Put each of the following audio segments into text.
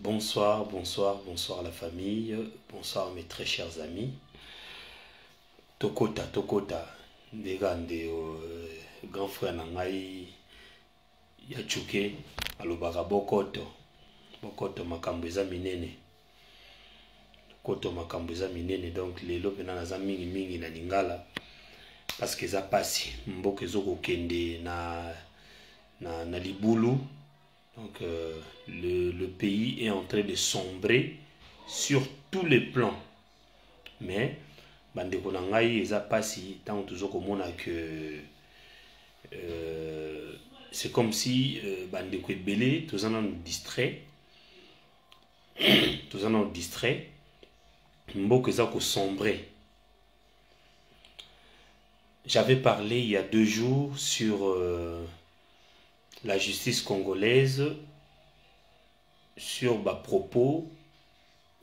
Bonsoir, bonsoir, bonsoir la famille, bonsoir mes très chers amis. Tokota, Tokota, des grand frère Nangai, Yachuke, Alobara Bokoto, Bokoto Makambeza Minene. Koto Makambeza Minene, donc les lopena naza mingi mingi na lingala, parce que ça passe, mboke zoko kende na libulu. Donc le pays est en train de sombrer sur tous les plans. Mais bandeko nangai eza pasi tant toujours komona que c'est comme si bandeko ebele tous en distrait. Tous en distrait. Mboko eza ko sombrer. J'avais parlé il y a 2 jours sur la justice congolaise, sur bas propos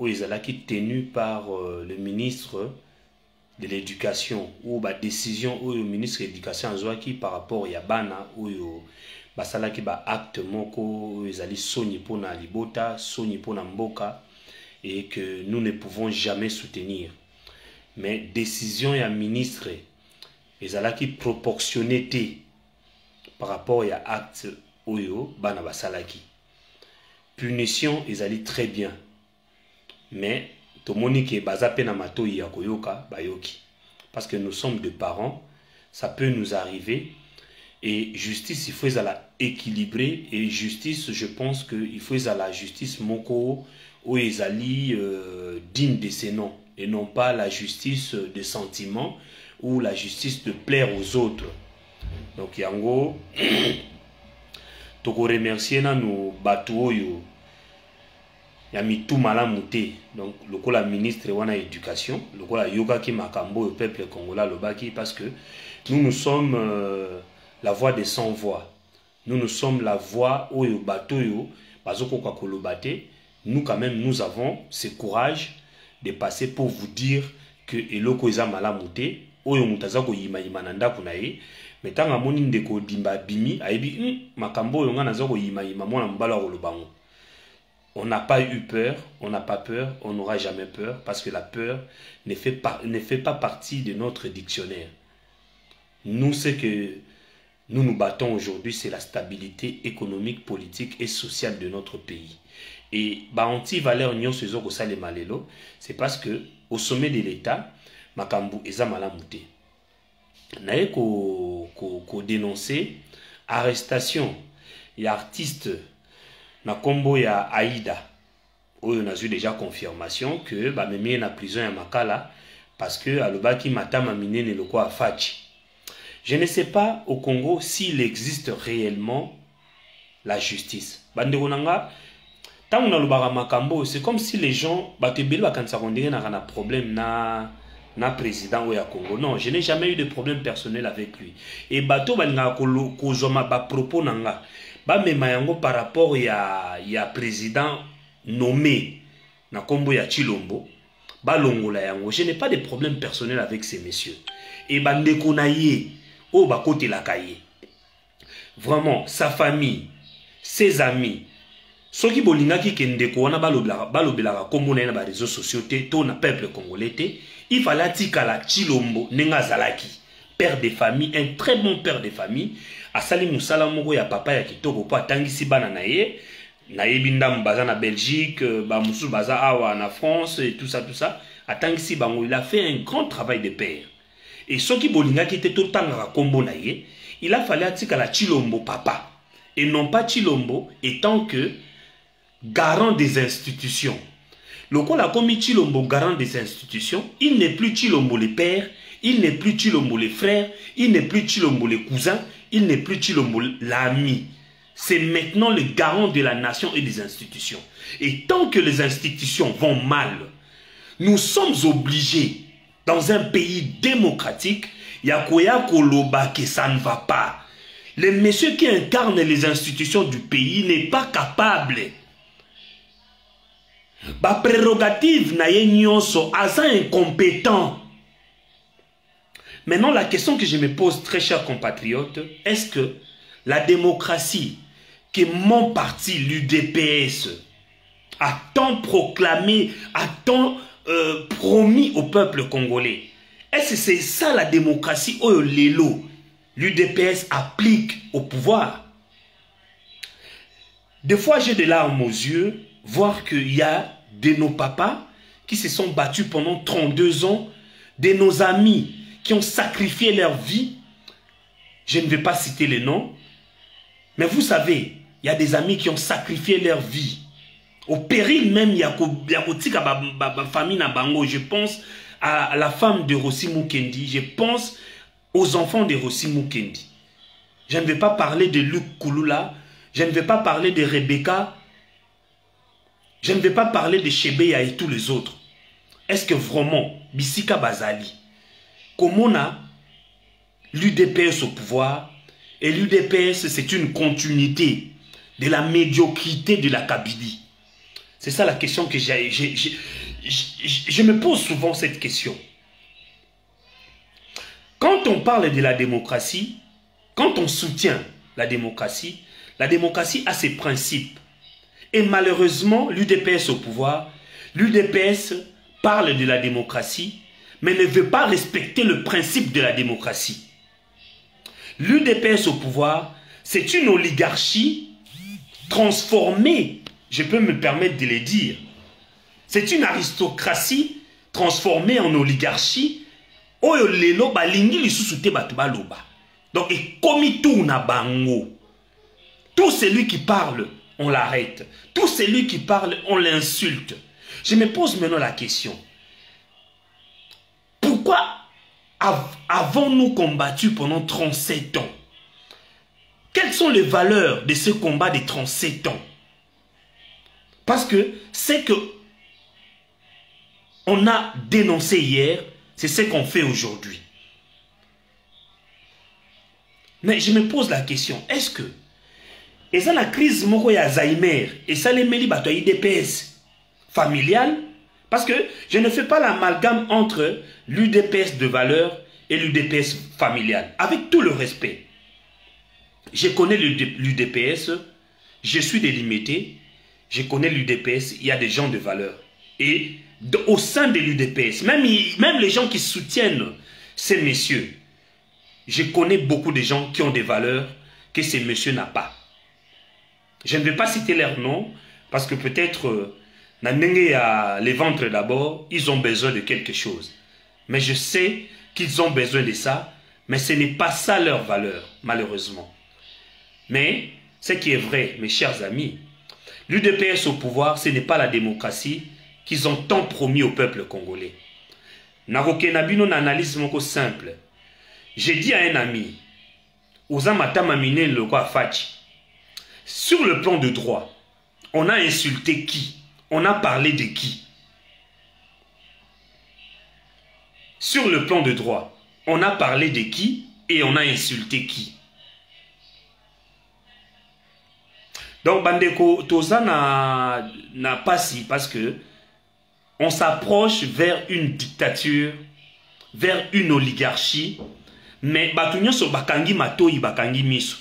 où ils allaient tenus par le ministre de l'éducation, ou bas décision où le ministre de l'éducation qui par rapport à Yabana ou basala qui ba acte moko où ils allaient soni pour na libota, soni pour na mboka, et que nous ne pouvons jamais soutenir. Mais décision ya ministre ils allaient proportionnalité par rapport à acte oyo bana basalaki. Punition ils allaient très bien. Mais to monique baza pena mato ya koyoka bayoki. Parce que nous sommes des parents, ça peut nous arriver et justice il faut la équilibrer et justice je pense que il faut la justice moko où ils allaient digne de ces noms et non pas la justice de sentiment ou la justice de plaire aux autres. Donc yango toko remercier na no bato oyo ya mitu malamu te. Donc lokola ministre wana éducation lokola yoka ki makambo au peuple congolais lobaki parce que nous sommes la voix des sans voix. Nous sommes la voix oyo bato yo bazoko kwa kolobate. Nous quand même nous avons ce courage de passer pour vous dire que eloko eza malamu te oyo mutaza ko yima yima na ndako na ye. Mais tant que moni ndeko dimba bimi aibi makambo yonga nazo ko yima yima mwana mbala olobango. On n'a pas eu peur, on n'a pas peur, on n'aura jamais peur parce que la peur ne fait pas partie de notre dictionnaire. Nous ce que nous nous battons aujourd'hui c'est la stabilité économique, politique et sociale de notre pays. Et ba anti valeur nyon sezo ko sale malelo, c'est parce que au sommet de l'État makambo eza malamu te. Naye ko dénoncer arrestation et artiste na kombo ya Aïda oyo na eu déjà confirmation que ba memie na prison ya Makala parce que alobaki matama minene loko afachi. Je ne sais pas au Congo s'il existe réellement la justice. Bandeko nanga tant on a le makambo c'est comme si les gens batebeli bakanisa kondenge na problème na président ou ya Congo. Non, je n'ai jamais eu de problème personnel avec lui. Et bato balinga kozoma ba propos nanga. Ba mema yango par rapport ya président nommé na kombo ya Chilombo. Ba longola yango. Je n'ai pas de problème personnel avec ces messieurs. Et bandeko na ye o ba kote la kaye. Vraiment sa famille, ses amis. Soki bolinga ki kendeko wana balobelaka kombo na ba réseaux sociaux te to na peuple congolais te. Il fallait atikala Chilombo nenga zalaki père de famille, un très bon père de famille. Asali musala moko ya papa ya kitoko po atangisi bana na ye bindam baza na Belgique, ba musu baza awa na France et tout ça atangisi bango. Il a fait un grand travail de père. Et soki bolinga ki te to tanga kombo na ye, il a fallu atikala Chilombo papa et non pas Chilombo étant que garant des institutions. Lokola komi Chilombo garant des institutions, il n'est plus Chilombo le père, il n'est plus Chilombo le frère, il n'est plus Chilombo le cousin, il n'est plus Chilombo l'ami. C'est maintenant le garant de la nation et des institutions. Et tant que les institutions vont mal, nous sommes obligés, dans un pays démocratique, yakoya koloba que ça ne va pas. Le monsieur qui incarne les institutions du pays n'est pas capable. Ba prérogative na ye nyonso asa incompétent. Maintenant la question que je me pose très chers compatriotes, est-ce que la démocratie que mon parti l'UDPS a tant proclamé, a tant promis au peuple congolais. Est-ce que c'est ça la démocratie où l'UDPS applique au pouvoir? Des fois, j'ai des larmes aux yeux, voir qu'il y a de nos papas qui se sont battus pendant 32 ans, de nos amis qui ont sacrifié leur vie. Je ne vais pas citer les noms, mais vous savez, il y a des amis qui ont sacrifié leur vie. Au péril même, il y a famille na bango. Je pense à la femme de Rossi Mukendi. Je pense aux enfants de Rossi Mukendi. Je ne vais pas parler de Luc Kouloula. Je ne vais pas parler de Rebecca. Je ne vais pas parler de Chebeya et tous les autres. Est-ce que vraiment, Bissika Bazali, comme on a l'UDPS au pouvoir, et l'UDPS c'est une continuité de la médiocrité de la Kabylie? C'est ça la question que je me pose souvent cette question. Quand on parle de la démocratie, quand on soutient la démocratie a ses principes. Et malheureusement, l'UDPS au pouvoir, l'UDPS parle de la démocratie, mais ne veut pas respecter le principe de la démocratie. L'UDPS au pouvoir, c'est une oligarchie transformée, je peux me permettre de le dire. C'est une aristocratie transformée en oligarchie. Donc, et comme tout na bango, tout celui qui parle, on l'arrête. Tout celui qui parle, on l'insulte. Je me pose maintenant la question. Pourquoi avons-nous combattu pendant 37 ans? Quelles sont les valeurs de ce combat de 37 ans? Parce que c'est que on a dénoncé hier, c'est ce qu'on fait aujourd'hui. Mais je me pose la question, est-ce que et ça la crise moko ya Alzheimer et ça les meli bato IDPS familial? Parce que je ne fais pas l'amalgame entre l'UDPS de valeur et l'UDPS familial. Avec tout le respect. Je connais l'UDPS, je suis délimité, je connais l'UDPS, il y a des gens de valeur. Et au sein de l'UDPS, même les gens qui soutiennent ces messieurs, je connais beaucoup de gens qui ont des valeurs que ces messieurs n'ont pas. Je ne vais pas citer leurs noms parce que peut-être les ventres d'abord, ils ont besoin de quelque chose. Mais je sais qu'ils ont besoin de ça, mais ce n'est pas ça leur valeur, malheureusement. Mais ce qui est vrai, mes chers amis, l'UDPS au pouvoir, ce n'est pas la démocratie qu'ils ont tant promis au peuple congolais. Naroke Nabino n'analyse moko simple. J'ai dit à un ami, Ozamata Mamine Loko Fachi, sur le plan de droit, on a insulté qui? On a parlé de qui? Sur le plan de droit, on a parlé de qui et on a insulté qui? Donc, Bandeko, Toza n'a pas si, parce que on s'approche vers une dictature, vers une oligarchie, mais Batunyo so bakangi matoi bakangi miso.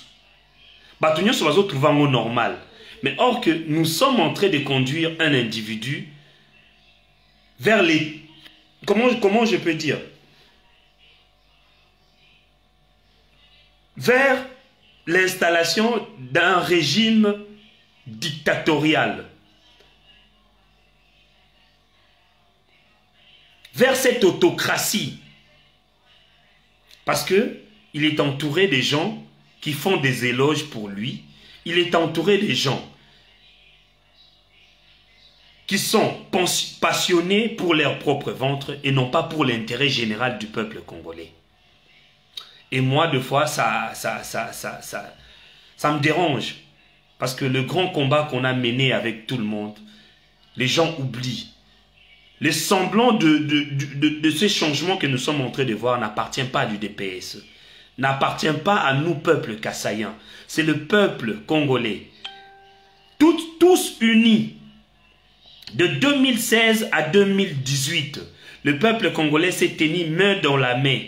Batunyo so bazo trouvango normal. Mais or que nous sommes en train de conduire un individu vers les... Comment je peux dire? Vers l'installation d'un régime dictatorial. Vers cette autocratie. Parce que il est entouré des gens qui font des éloges pour lui. Il est entouré des gens qui sont passionnés pour leur propre ventre et non pas pour l'intérêt général du peuple congolais. Et moi, deux fois, ça me dérange. Parce que le grand combat qu'on a mené avec tout le monde, les gens oublient. Les semblants de ces changements que nous sommes en train de voir n'appartient pas à l'UDPS. N'appartient pas à nous, peuple kassaïen. C'est le peuple congolais. Tous unis. De 2016 à 2018, le peuple congolais s'est tenu main dans la main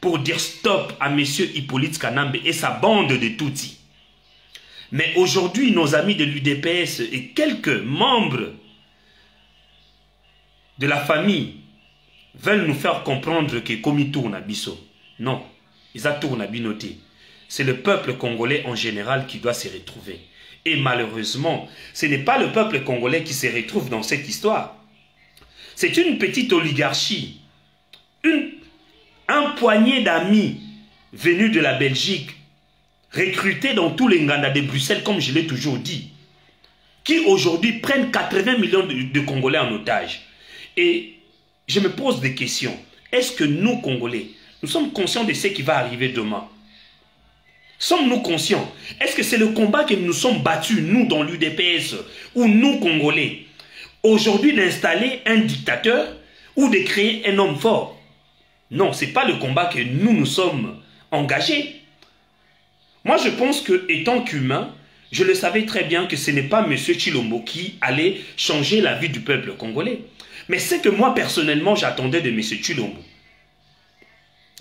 pour dire stop à M. Hippolyte Kanambe et sa bande de Tutsis. Mais aujourd'hui, nos amis de l'UDPS et quelques membres de la famille veulent nous faire comprendre que comme tourne à Bisso. Non, ils tournent à Binoté. C'est le peuple congolais en général qui doit se retrouver. Et malheureusement, ce n'est pas le peuple congolais qui se retrouve dans cette histoire. C'est une petite oligarchie, un poignet d'amis venus de la Belgique, recrutés dans tous les Nganda de Bruxelles, comme je l'ai toujours dit, qui aujourd'hui prennent 80 millions de Congolais en otage. Et je me pose des questions. Est-ce que nous, Congolais, nous sommes conscients de ce qui va arriver demain? Sommes-nous conscients? Est-ce que c'est le combat que nous sommes battus, nous, dans l'UDPS, ou nous, Congolais, aujourd'hui d'installer un dictateur ou de créer un homme fort? Non, ce n'est pas le combat que nous sommes engagés. Moi, je pense que, étant qu'humain, je le savais très bien que ce n'est pas M. Tshilombo qui allait changer la vie du peuple congolais. Mais ce que moi, personnellement, j'attendais de M. Tshilombo,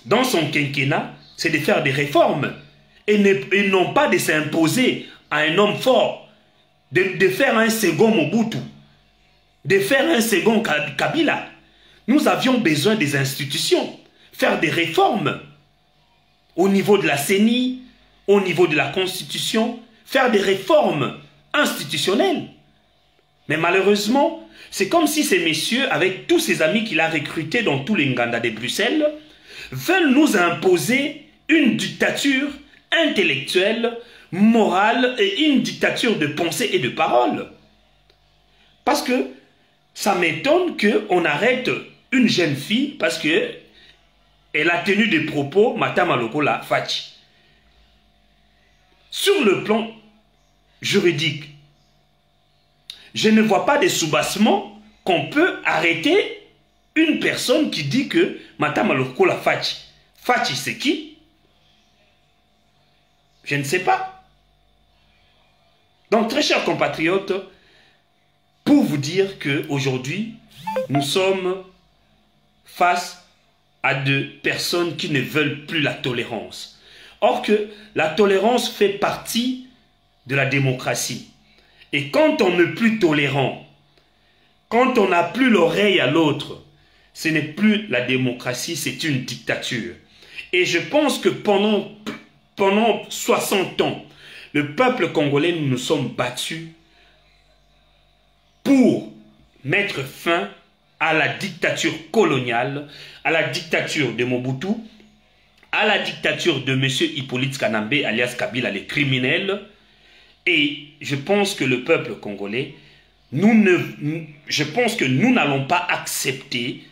dans son quinquennat, c'est de faire des réformes et non pas de s'imposer à un homme fort, de faire un second Mobutu, de faire un second Kabila. Nous avions besoin des institutions, faire des réformes au niveau de la CENI, au niveau de la Constitution, faire des réformes institutionnelles. Mais malheureusement, c'est comme si ces messieurs, avec tous ces amis qu'il a recrutés dans tous les Nganda de Bruxelles, veulent nous imposer une dictature intellectuelle, morale et une dictature de pensée et de parole. Parce que ça m'étonne qu'on arrête une jeune fille parce qu'elle a tenu des propos, Matama Lokola Fachi. Sur le plan juridique, je ne vois pas de soubassement qu'on peut arrêter une personne qui dit que Matama Lokola Fachi. Fachi, c'est qui? Je ne sais pas. Donc, très chers compatriotes, pour vous dire qu'aujourd'hui, nous sommes face à des personnes qui ne veulent plus la tolérance. Or que la tolérance fait partie de la démocratie. Et quand on n'est plus tolérant, quand on n'a plus l'oreille à l'autre, ce n'est plus la démocratie, c'est une dictature. Et je pense que pendant 60 ans, le peuple congolais, nous nous sommes battus pour mettre fin à la dictature coloniale, à la dictature de Mobutu, à la dictature de M. Hippolyte Kanambe, alias Kabila, les criminels. Et je pense que le peuple congolais, je pense que nous n'allons pas accepter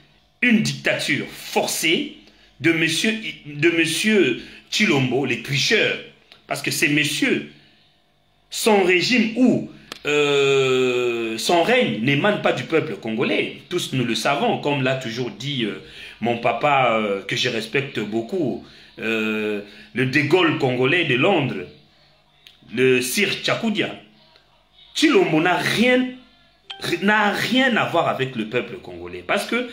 une dictature forcée de monsieur Tshilombo, les tricheurs. Parce que ces messieurs, son régime ou son règne n'émane pas du peuple congolais. Tous nous le savons, comme l'a toujours dit mon papa, que je respecte beaucoup, le De Gaulle congolais de Londres, le Sir Tchakoudia. Tshilombo n'a rien à voir avec le peuple congolais. Parce que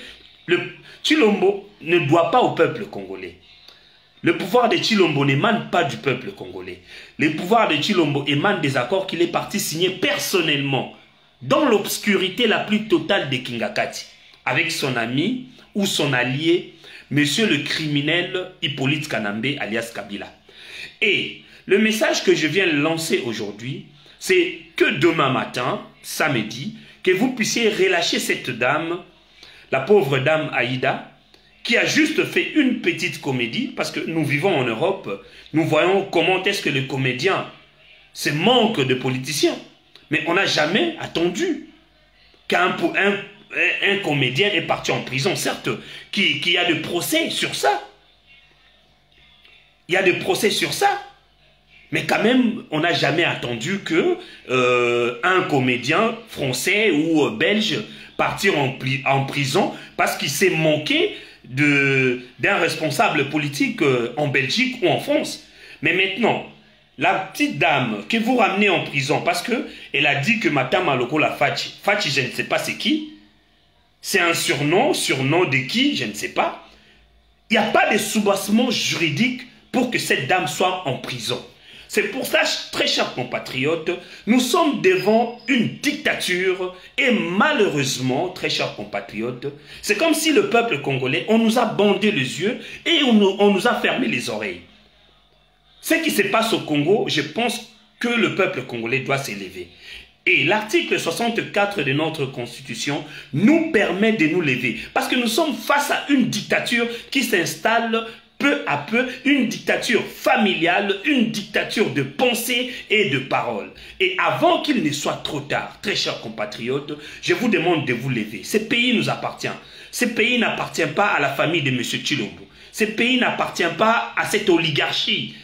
Tshilombo ne doit pas au peuple congolais. Le pouvoir de Tshilombo n'émane pas du peuple congolais. Le pouvoir de Tshilombo émane des accords qu'il est parti signer personnellement, dans l'obscurité la plus totale de Kingakati, avec son ami ou son allié, monsieur le criminel Hippolyte Kanambe, alias Kabila. Et le message que je viens lancer aujourd'hui, c'est que demain matin, samedi, que vous puissiez relâcher cette dame, la pauvre dame Aïda, qui a juste fait une petite comédie, parce que nous vivons en Europe, nous voyons comment est-ce que les comédiens se manquent de politiciens. Mais on n'a jamais attendu qu'un comédien est parti en prison, certes, qu'il y a des procès sur ça. Il y a des procès sur ça. Mais quand même, on n'a jamais attendu que un comédien français ou belge partir en prison parce qu'il s'est manqué d'un responsable politique en Belgique ou en France. Mais maintenant, la petite dame que vous ramenez en prison parce qu'elle a dit que Matama Lokola Fachi, Fachi je ne sais pas c'est qui, c'est un surnom de qui, je ne sais pas. Il n'y a pas de soubassement juridique pour que cette dame soit en prison. C'est pour ça, très chers compatriotes, nous sommes devant une dictature et malheureusement, très chers compatriotes, c'est comme si le peuple congolais, on nous a bandé les yeux et on nous a fermé les oreilles. Ce qui se passe au Congo, je pense que le peuple congolais doit s'élever. Et l'article 64 de notre Constitution nous permet de nous lever. Parce que nous sommes face à une dictature qui s'installe peu à peu, une dictature familiale, une dictature de pensée et de parole. Et avant qu'il ne soit trop tard, très chers compatriotes, je vous demande de vous lever. Ce pays nous appartient. Ce pays n'appartient pas à la famille de M. Tshilombo. Ce pays n'appartient pas à cette oligarchie.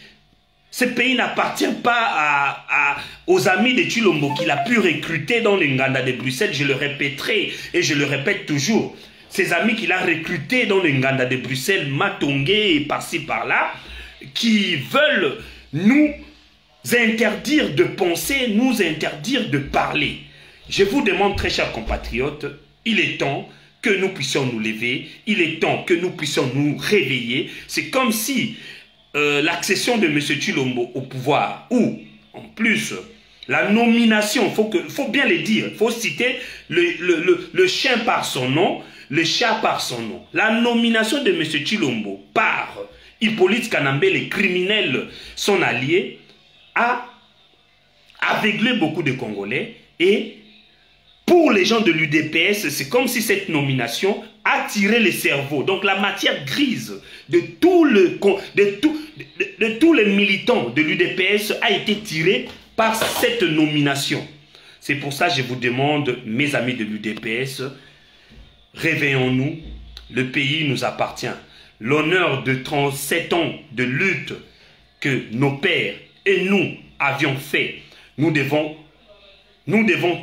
Ce pays n'appartient pas aux amis de Tshilombo qu'il a pu recruter dans les Nganda de Bruxelles. Je le répéterai et je le répète toujours. Ces amis qu'il a recrutés dans les Nganda de Bruxelles, Matongé et par-ci par-là, qui veulent nous interdire de penser, nous interdire de parler. Je vous demande, très chers compatriotes, il est temps que nous puissions nous lever, il est temps que nous puissions nous réveiller. C'est comme si l'accession de M. Tshilombo au pouvoir, ou en plus la nomination, faut bien le dire, il faut citer le chien par son nom, le chat par son nom. La nomination de M. Tshilombo par Hippolyte Kanambe, les criminels, son allié, a aveuglé beaucoup de Congolais. Et pour les gens de l'UDPS, c'est comme si cette nomination a tiré les cerveaux. Donc la matière grise de tous les militants de l'UDPS a été tirée par cette nomination. C'est pour ça que je vous demande, mes amis de l'UDPS, réveillons-nous, le pays nous appartient. L'honneur de 37 ans de lutte que nos pères et nous avions fait, nous devons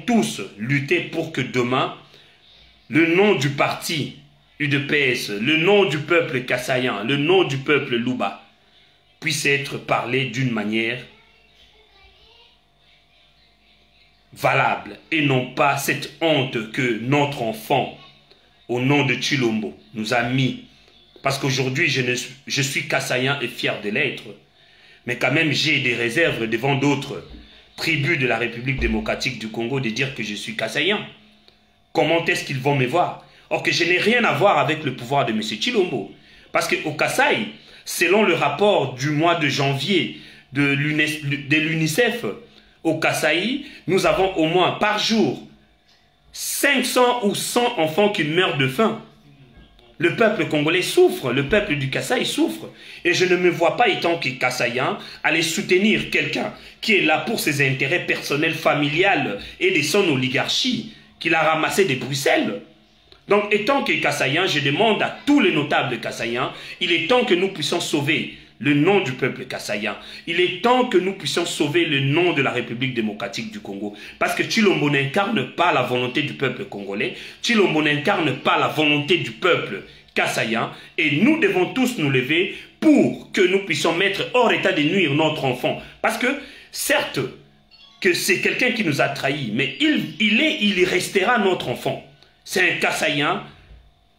tous lutter pour que demain, le nom du parti UDPS, le nom du peuple kassaïen, le nom du peuple Luba, puisse être parlé d'une manière valable et non pas cette honte que notre enfant, au nom de Tshilombo, nous a mis. Parce qu'aujourd'hui, je suis kassaïen et fier de l'être. Mais quand même, j'ai des réserves devant d'autres tribus de la République démocratique du Congo de dire que je suis kassaïen. Comment est-ce qu'ils vont me voir? Or que je n'ai rien à voir avec le pouvoir de M. Tshilombo. Parce qu'au Kasaï, selon le rapport du mois de janvier de l'UNICEF, au Kasaï, nous avons au moins par jour 500 ou 100 enfants qui meurent de faim. Le peuple congolais souffre, le peuple du Kasaï souffre. Et je ne me vois pas, étant que kassaïen, aller soutenir quelqu'un qui est là pour ses intérêts personnels, familiales et de son oligarchie qu'il a ramassé de Bruxelles. Donc, étant que kassaïen, je demande à tous les notables kassaïens, il est temps que nous puissions sauver le nom du peuple kassaïen. Il est temps que nous puissions sauver le nom de la République démocratique du Congo. Parce que Tshilombo n'incarne pas la volonté du peuple congolais. Tshilombo n'incarne pas la volonté du peuple kassaïen. Et nous devons tous nous lever pour que nous puissions mettre hors état de nuire notre enfant. Parce que, certes, que c'est quelqu'un qui nous a trahis, mais il restera notre enfant. C'est un kassaïen.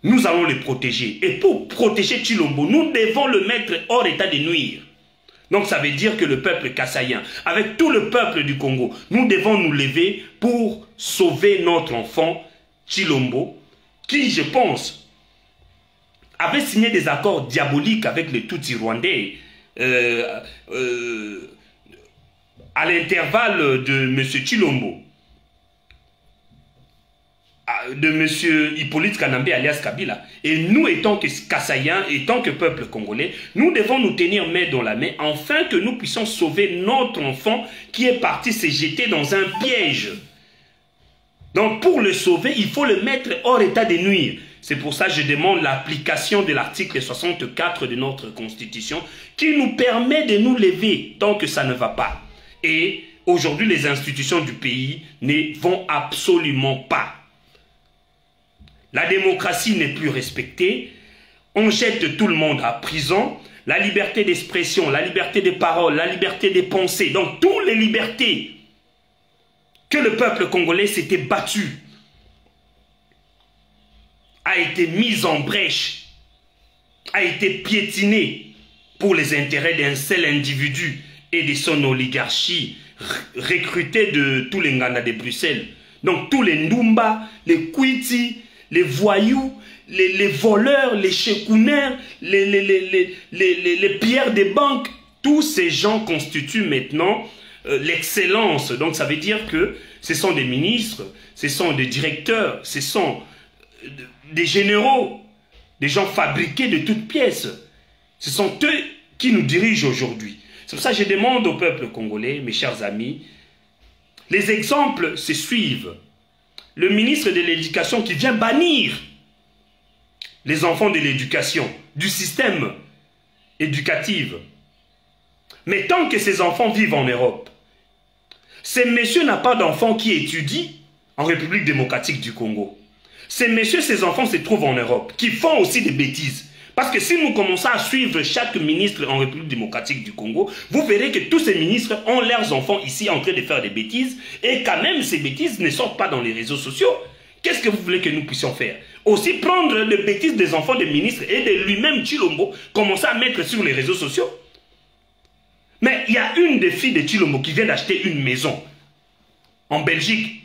Nous allons le protéger. Et pour protéger Tshilombo, nous devons le mettre hors état de nuire. Donc ça veut dire que le peuple kassaïen, avec tout le peuple du Congo, nous devons nous lever pour sauver notre enfant Tshilombo, qui, je pense, avait signé des accords diaboliques avec les Tutsis rwandais à l'intervalle de M. Tshilombo, de M. Hippolyte Kanambe alias Kabila. Et nous, étant que kassaïens, étant que peuple congolais, nous devons nous tenir main dans la main afin que nous puissions sauver notre enfant qui est parti se jeter dans un piège. Donc pour le sauver, il faut le mettre hors état de nuire. C'est pour ça que je demande l'application de l'article 64 de notre Constitution qui nous permet de nous lever tant que ça ne va pas. Et aujourd'hui, les institutions du pays ne vont absolument pas. La démocratie n'est plus respectée, on jette tout le monde à prison, la liberté d'expression, la liberté de parole, la liberté de pensée, donc toutes les libertés que le peuple congolais s'était battu, a été mise en brèche, a été piétinée pour les intérêts d'un seul individu et de son oligarchie recrutée de tous les Ngana de Bruxelles. Donc tous les Ndumba, les Kwiti, les voyous, les voleurs, les chekouner, les pierres des banques, tous ces gens constituent maintenant l'excellence. Donc ça veut dire que ce sont des ministres, ce sont des directeurs, ce sont des généraux, des gens fabriqués de toutes pièces. Ce sont eux qui nous dirigent aujourd'hui. C'est pour ça que je demande au peuple congolais, mes chers amis, les exemples se suivent. Le ministre de l'Éducation qui vient bannir les enfants de l'éducation, du système éducatif. Mais tant que ces enfants vivent en Europe, ces messieurs n'ont pas d'enfants qui étudient en République démocratique du Congo. Ces messieurs, ces enfants se trouvent en Europe, qui font aussi des bêtises. Parce que si nous commençons à suivre chaque ministre en République démocratique du Congo, vous verrez que tous ces ministres ont leurs enfants ici en train de faire des bêtises, et quand même ces bêtises ne sortent pas dans les réseaux sociaux. Qu'est-ce que vous voulez que nous puissions faire? Aussi prendre les bêtises des enfants des ministres et de lui-même Tshilombo, commencer à mettre sur les réseaux sociaux. Mais il y a une des filles de Tshilombo qui vient d'acheter une maison en Belgique.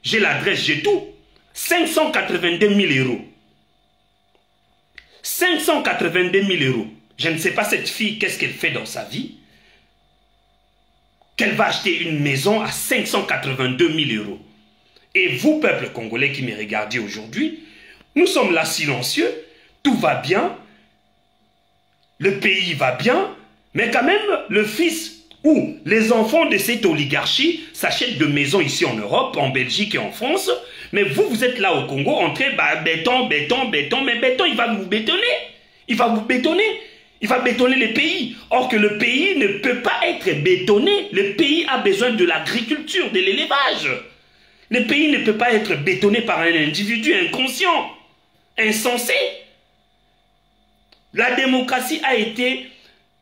J'ai l'adresse, j'ai tout. 582 000 euros. 582 000 euros. Je ne sais pas cette fille, qu'est-ce qu'elle fait dans sa vie. Qu'elle va acheter une maison à 582 000 euros. Et vous, peuple congolais qui me regardez aujourd'hui, nous sommes là silencieux, tout va bien, le pays va bien, mais quand même, le fils ou les enfants de cette oligarchie s'achètent de maisons ici en Europe, en Belgique et en France, mais vous, vous êtes là au Congo, entrez, béton, béton, béton, mais béton, il va vous bétonner. Il va vous bétonner. Il va bétonner le pays. Or que le pays ne peut pas être bétonné. Le pays a besoin de l'agriculture, de l'élevage. Le pays ne peut pas être bétonné par un individu inconscient, insensé. La démocratie a été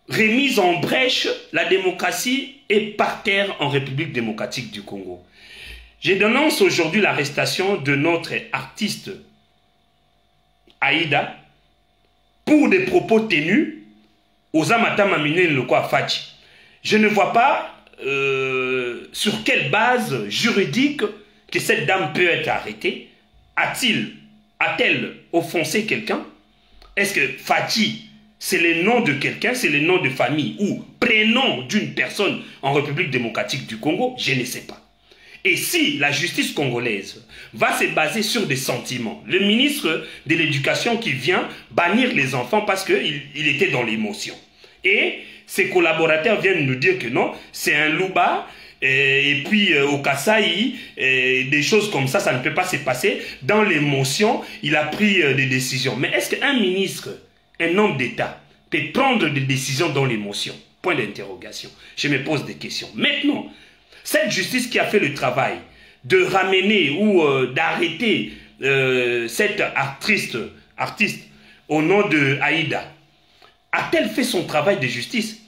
remise en brèche. La démocratie est par terre en République démocratique du Congo. Je dénonce aujourd'hui l'arrestation de notre artiste Aïda pour des propos tenus aux Amatama Mine Lokwa Fachi. Je ne vois pas sur quelle base juridique que cette dame peut être arrêtée. A-t-elle offensé quelqu'un? Est-ce que Fachi, c'est le nom de quelqu'un, c'est le nom de famille ou prénom d'une personne en République démocratique du Congo? Je ne sais pas. Et si la justice congolaise va se baser sur des sentiments, le ministre de l'Éducation qui vient bannir les enfants parce qu'il était dans l'émotion. Et ses collaborateurs viennent nous dire que non, c'est un louba, et puis au Kasaï, des choses comme ça ne peut pas se passer. Dans l'émotion, il a pris des décisions. Mais est-ce qu'un ministre, un homme d'État, peut prendre des décisions dans l'émotion? Point d'interrogation. Je me pose des questions. Maintenant, cette justice qui a fait le travail de ramener ou d'arrêter cette artiste au nom de Aïda, a-t-elle fait son travail de justice?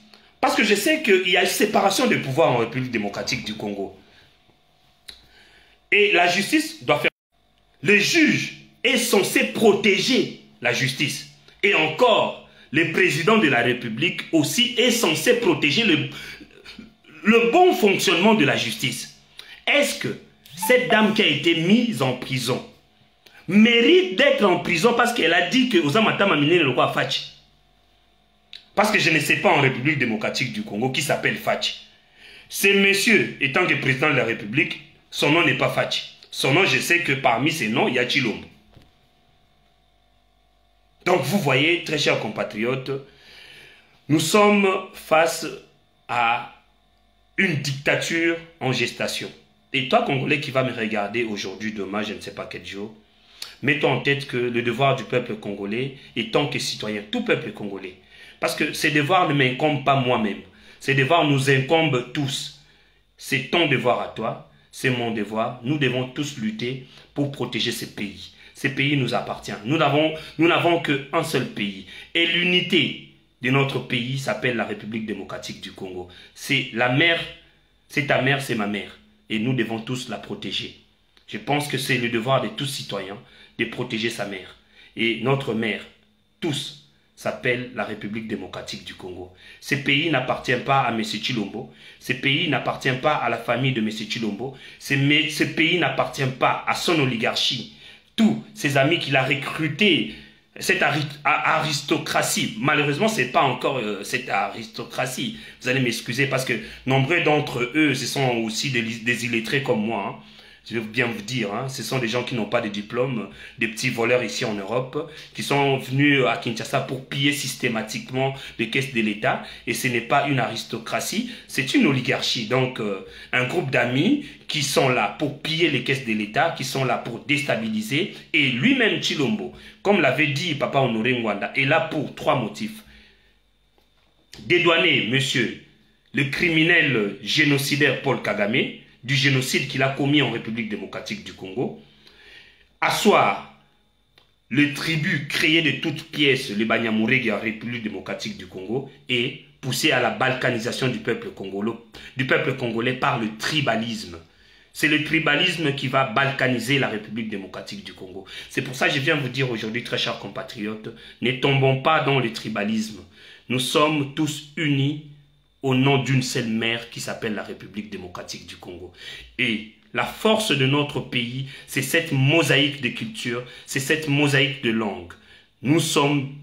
Parce que je sais qu'il y a une séparation des pouvoirs en République démocratique du Congo. Et la justice doit faire... Le juge est censé protéger la justice. Et encore, le président de la République aussi est censé protéger le bon fonctionnement de la justice. Est-ce que cette dame qui a été mise en prison mérite d'être en prison parce qu'elle a dit que Ozamata Mamine le roi Fachi? Parce que je ne sais pas en République démocratique du Congo qui s'appelle Fachi. Ce monsieur, étant que président de la République, son nom n'est pas Fachi. Son nom, je sais que parmi ses noms, il y a Tshilombo. Donc vous voyez, très chers compatriotes, nous sommes face à une dictature en gestation. Et toi, Congolais, qui va me regarder aujourd'hui, demain, je ne sais pas quel jour, mets-toi en tête que le devoir du peuple congolais, et tant que citoyen, tout peuple congolais, parce que ces devoirs ne m'incombent pas moi-même, ces devoirs nous incombent tous. C'est ton devoir à toi, c'est mon devoir. Nous devons tous lutter pour protéger ces pays. Ces pays nous appartiennent. Nous n'avons qu'un seul pays. Et l'unité de notre pays s'appelle la République démocratique du Congo. C'est la mère, c'est ta mère, c'est ma mère. Et nous devons tous la protéger. Je pense que c'est le devoir de tous citoyens de protéger sa mère. Et notre mère, tous, s'appelle la République démocratique du Congo. Ce pays n'appartient pas à M. Tshilombo. Ce pays n'appartient pas à la famille de M. Tshilombo. Ce pays n'appartient pas à son oligarchie. Tous ses amis qu'il a recrutés, cette aristocratie, malheureusement, ce n'est pas encore cette aristocratie. Vous allez m'excuser parce que nombreux d'entre eux, ce sont aussi des illettrés comme moi. Hein. Je vais bien vous dire, hein, ce sont des gens qui n'ont pas de diplôme, des petits voleurs ici en Europe, qui sont venus à Kinshasa pour piller systématiquement les caisses de l'État. Et ce n'est pas une aristocratie, c'est une oligarchie. Donc, un groupe d'amis qui sont là pour piller les caisses de l'État, qui sont là pour déstabiliser. Et lui-même, Tshilombo, comme l'avait dit Papa Honoré Ngwanda, est là pour 3 motifs. Dédouaner, monsieur, le criminel génocidaire Paul Kagame, du génocide qu'il a commis en République démocratique du Congo, asseoir le tribut créé de toutes pièces, le Banyamulenge en République démocratique du Congo, et pousser à la balkanisation du peuple congolais par le tribalisme. C'est le tribalisme qui va balkaniser la République démocratique du Congo. C'est pour ça que je viens vous dire aujourd'hui, très chers compatriotes, ne tombons pas dans le tribalisme. Nous sommes tous unis au nom d'une seule mère qui s'appelle la République démocratique du Congo. Et la force de notre pays, c'est cette mosaïque de culture, c'est cette mosaïque de langue. Nous sommes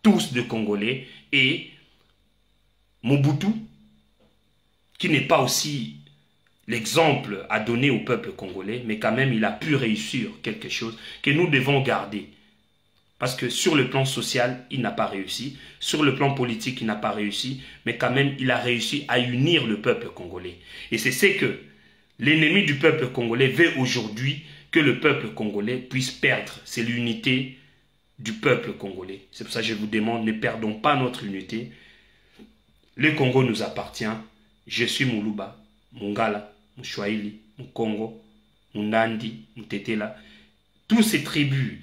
tous de Congolais et Mobutu, qui n'est pas aussi l'exemple à donner au peuple congolais, mais quand même il a pu réussir quelque chose que nous devons garder. Parce que sur le plan social, il n'a pas réussi. Sur le plan politique, il n'a pas réussi. Mais quand même, il a réussi à unir le peuple congolais. Et c'est ce que l'ennemi du peuple congolais veut aujourd'hui que le peuple congolais puisse perdre. C'est l'unité du peuple congolais. C'est pour ça que je vous demande, ne perdons pas notre unité. Le Congo nous appartient. Je suis Moulouba, Mungala, Mouchouaïli, Moukongo, Mundandi, Moutetela. Tous ces tribus,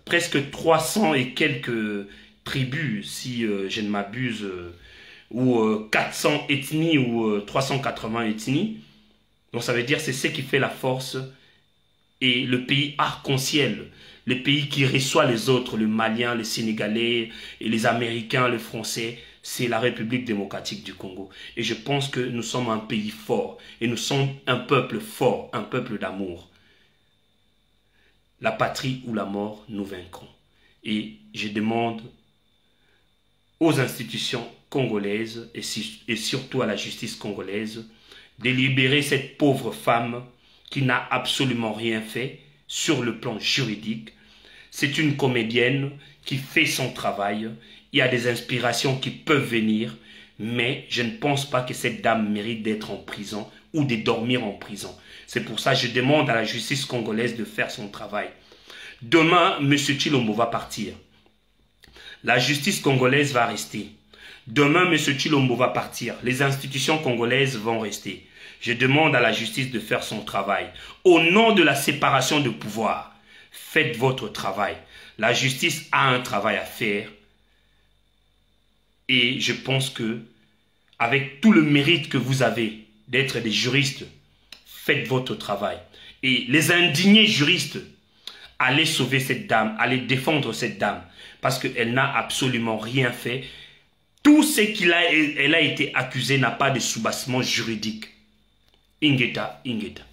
presque 300 et quelques tribus, si je ne m'abuse, ou 400 ethnies ou 380 ethnies. Donc ça veut dire c'est ce qui fait la force et le pays arc-en-ciel, le pays qui reçoit les autres, le Malien, le Sénégalais, et les Américains, le Français, c'est la République démocratique du Congo. Et je pense que nous sommes un pays fort et nous sommes un peuple fort, un peuple d'amour. La patrie ou la mort, nous vaincrons. Et je demande aux institutions congolaises et surtout à la justice congolaise de libérer cette pauvre femme qui n'a absolument rien fait sur le plan juridique. C'est une comédienne qui fait son travail. Il y a des inspirations qui peuvent venir, mais je ne pense pas que cette dame mérite d'être en prison ou de dormir en prison. C'est pour ça que je demande à la justice congolaise de faire son travail. Demain, M. Tshilombo va partir. La justice congolaise va rester. Demain, M. Tshilombo va partir. Les institutions congolaises vont rester. Je demande à la justice de faire son travail. Au nom de la séparation de pouvoir, faites votre travail. La justice a un travail à faire. Et je pense que, avec tout le mérite que vous avez d'être des juristes, faites votre travail. Et les indignés juristes, allez sauver cette dame, allez défendre cette dame, parce qu'elle n'a absolument rien fait. Tout ce qu'elle a été accusée n'a pas de soubassement juridique. Ingeta, Ingeta.